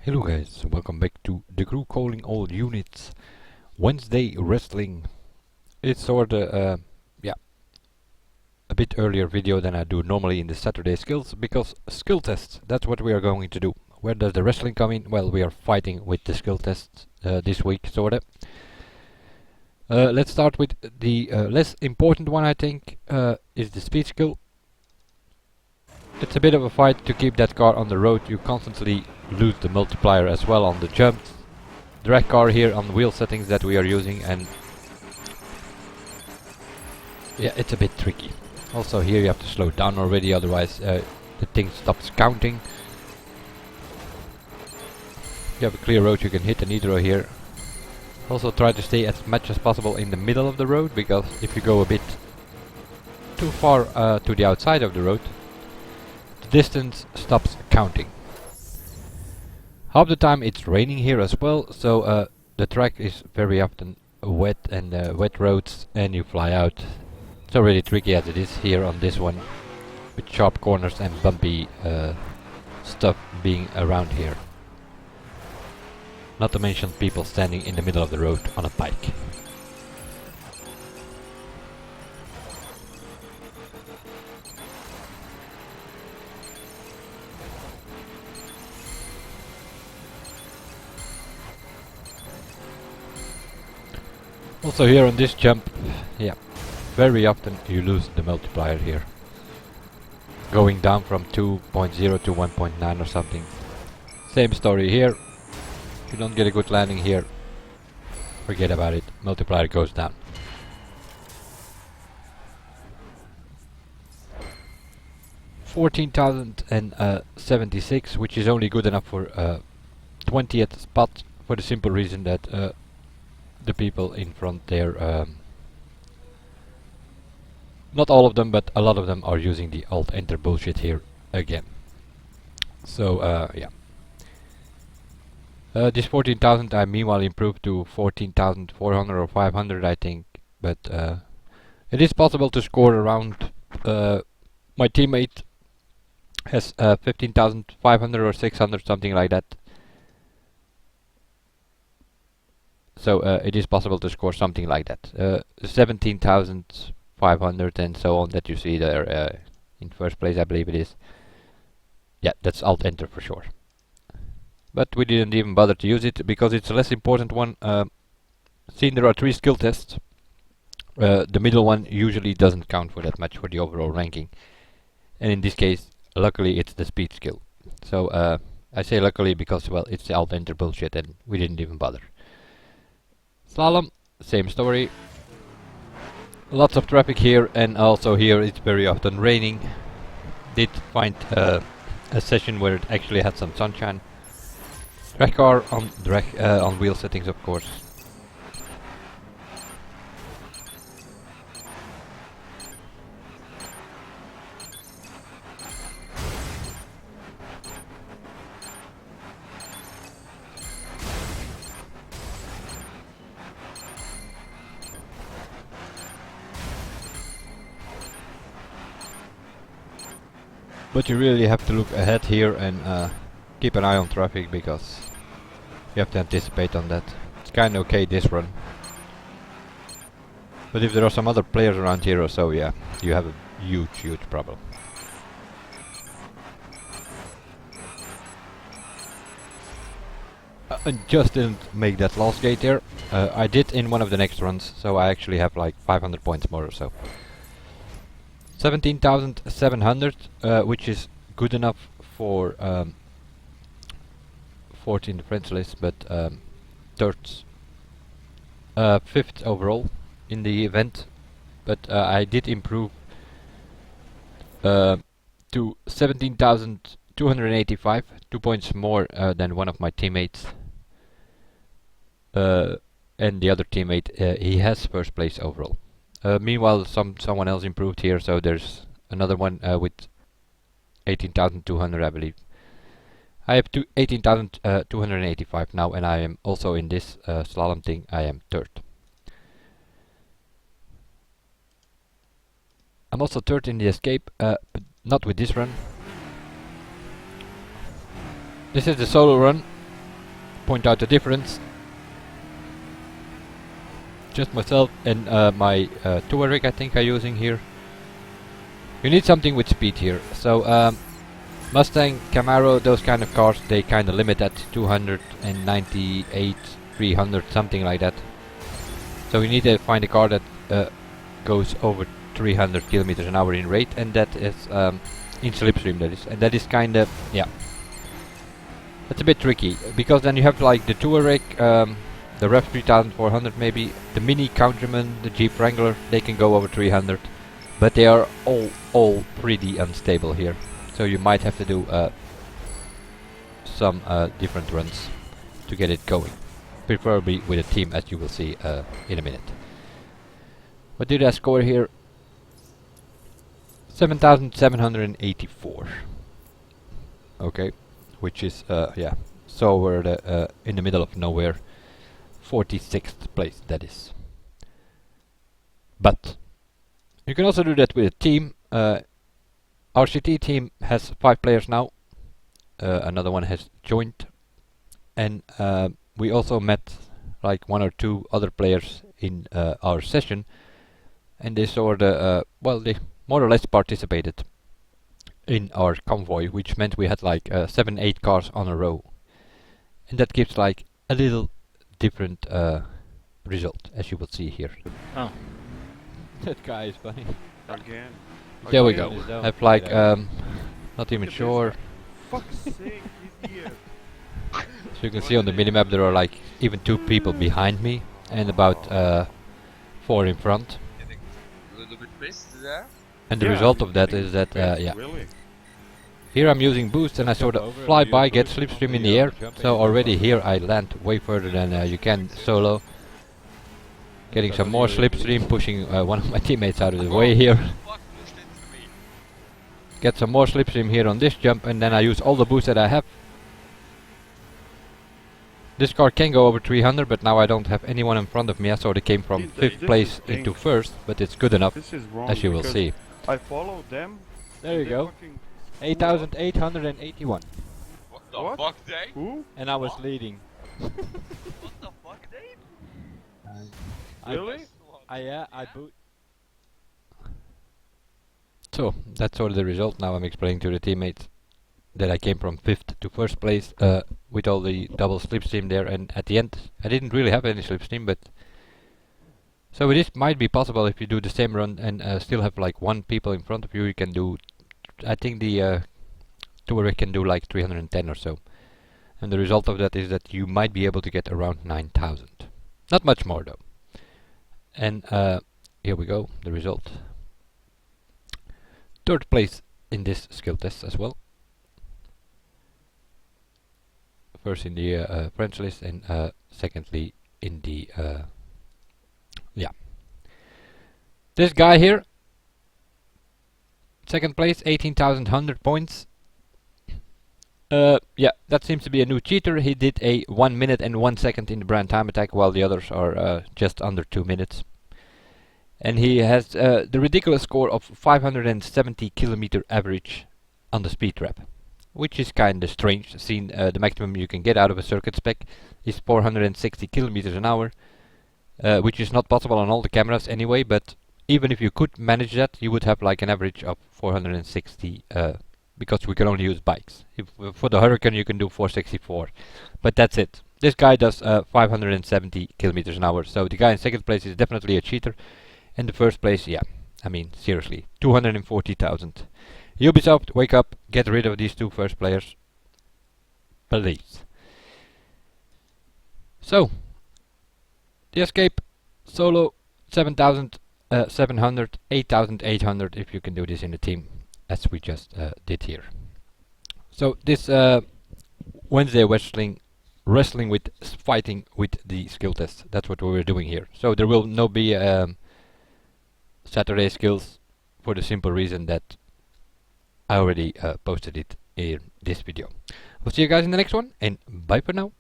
Hello guys, welcome back to the crew calling all units. Wednesday wrestling. It's sorta a bit earlier video than I do normally in the Saturday skills because skill tests, that's what we are going to do. Where does the wrestling come in? Well, we are fighting with the skill tests this week sorta. Let's start with the less important one I think, is the speed skill. It's a bit of a fight to keep that car on the road. You constantly lose the multiplier as well on the jumps. Drag car here on wheel settings that we are using, and yeah, it's a bit tricky. Also here you have to slow down already, otherwise the thing stops counting. If you have a clear road you can hit the nitro here. Also try to stay as much as possible in the middle of the road, because if you go a bit too far to the outside of the road, the distance stops counting. Half the time it's raining here as well, so the track is very often wet and wet roads, and you fly out. It's already tricky as it is here on this one, with sharp corners and bumpy stuff being around here. Not to mention people standing in the middle of the road on a bike. Also here on this jump, yeah, very often you lose the multiplier here. Going down from 2.0 to 1.9 or something. Same story here. If you don't get a good landing here, forget about it, multiplier goes down. $14,076, which is only good enough for 20th spot, for the simple reason that the people in front there, not all of them, but a lot of them are using the Alt-Enter bullshit here again. So yeah. This 14,000 I meanwhile improved to 14,400 or 500 I think, but it is possible to score around. My teammate has 15,500 or 600, something like that. So it is possible to score something like that. 17,500 and so on that you see there in first place, I believe it is. Yeah, that's Alt-Enter for sure. But we didn't even bother to use it because it's a less important one. Seeing there are 3 skill tests, the middle one usually doesn't count for that much for the overall ranking. And in this case, luckily it's the speed skill. So I say luckily because, well, it's the Alt-Enter bullshit and we didn't even bother. Slalom, same story. Lots of traffic here, and also here it's very often raining. Did find a session where it actually had some sunshine. Drag car on on wheel settings, of course. But you really have to look ahead here and keep an eye on traffic, because you have to anticipate on that. It's kinda okay this run. But if there are some other players around here or so, yeah, you have a huge problem. I just didn't make that last gate there. I did in one of the next runs, so I actually have like 500 points more or so. 17,700, which is good enough for 4th in the French list, but 5th overall in the event. But I did improve to 17,285, 2 points more than one of my teammates. And the other teammate, he has first place overall. Meanwhile, someone else improved here, so there's another one with 18,200, I believe. I have 18,285 now, and I am also in this slalom thing. I am 3rd. I'm also 3rd in the escape, but not with this run. This is the solo run. point out the difference. Just myself and my tour rig I think I'm using here. You need something with speed here. So Mustang, Camaro, those kind of cars, they kind of limit at 298, 300, something like that. So you need to find a car that goes over 300 kilometers an hour in rate, and that is in slipstream, that is. And that is kind of, yeah, that's a bit tricky, because then you have like the Touareg, the Rev 3400 maybe, the Mini Countryman, the Jeep Wrangler, they can go over 300, but they are all pretty unstable here. So you might have to do some different runs to get it going, preferably with a team, as you will see in a minute. What did I score here? 7,784. Okay, which is yeah, so we're the, in the middle of nowhere, 46th place that is. But you can also do that with a team. Our CT team has 5 players now. Another one has joined, and we also met like 1 or 2 other players in our session, and they sort of well, they more or less participated in our convoy, which meant we had like 7-8 cars on a row, and that gives like a little different result, as you will see here. Oh. That guy is funny. Again. There we go. Have like not even sure. Fuck's sake, he's here. So you can see on the minimap there are like even 2 people behind me and about 4 in front. Getting a little bit pissed there. And the result of that is that yeah. Really? Here I'm using boost and I sort of fly by, get slipstream in the air. So already here I land way further than you can solo. Getting some more slipstream, pushing one of my teammates out of the way here. Get some more slipstream here on this jump, and then I use all the boost that I have. This car can go over 300, but now I don't have anyone in front of me. I sort of came from 5th place into 1st, but it's good enough, as you will see. I followed them. There you go. 8,881. What the What? fuck, Dave? Who? And I was leading. What the fuck, Dave? Really? Yeah, I boot. So, that's sort of the result. Now I'm explaining to the teammates that I came from 5th to 1st place with all the double slipstream there, and at the end I didn't really have any slipstream, but so it is might be possible if you do the same run and still have like 1 people in front of you. You can do, I think the Touareg can do like 310 or so, and the result of that is that you might be able to get around 9,000. Not much more though. And here we go, the result. 3rd place in this skill test as well. First in the French list, and secondly in the yeah. This guy here, 2nd place, 18,100 points. Yeah, that seems to be a new cheater. He did a 1 minute and 1 second in the brand time attack, while the others are just under 2 minutes. And he has the ridiculous score of 570 kilometer average on the speed trap, which is kinda strange, seeing the maximum you can get out of a circuit spec is 460 kilometers an hour, which is not possible on all the cameras anyway, but even if you could manage that, you would have like an average of 460, because we can only use bikes. If, for the Hurricane you can do 464, but that's it. This guy does 570 kilometers an hour, so the guy in 2nd place is definitely a cheater. And the 1st place, yeah, I mean, seriously, 240,000. Ubisoft, wake up, get rid of these 2 first players, please. So, the Escape, solo, 7,700, 8,800 if you can do this in a team, as we just did here. So this Wednesday wrestling with fighting with the skill test, that's what we were doing here. So there will no be Saturday skills, for the simple reason that I already posted it in this video. I'll see you guys in the next one, and bye for now.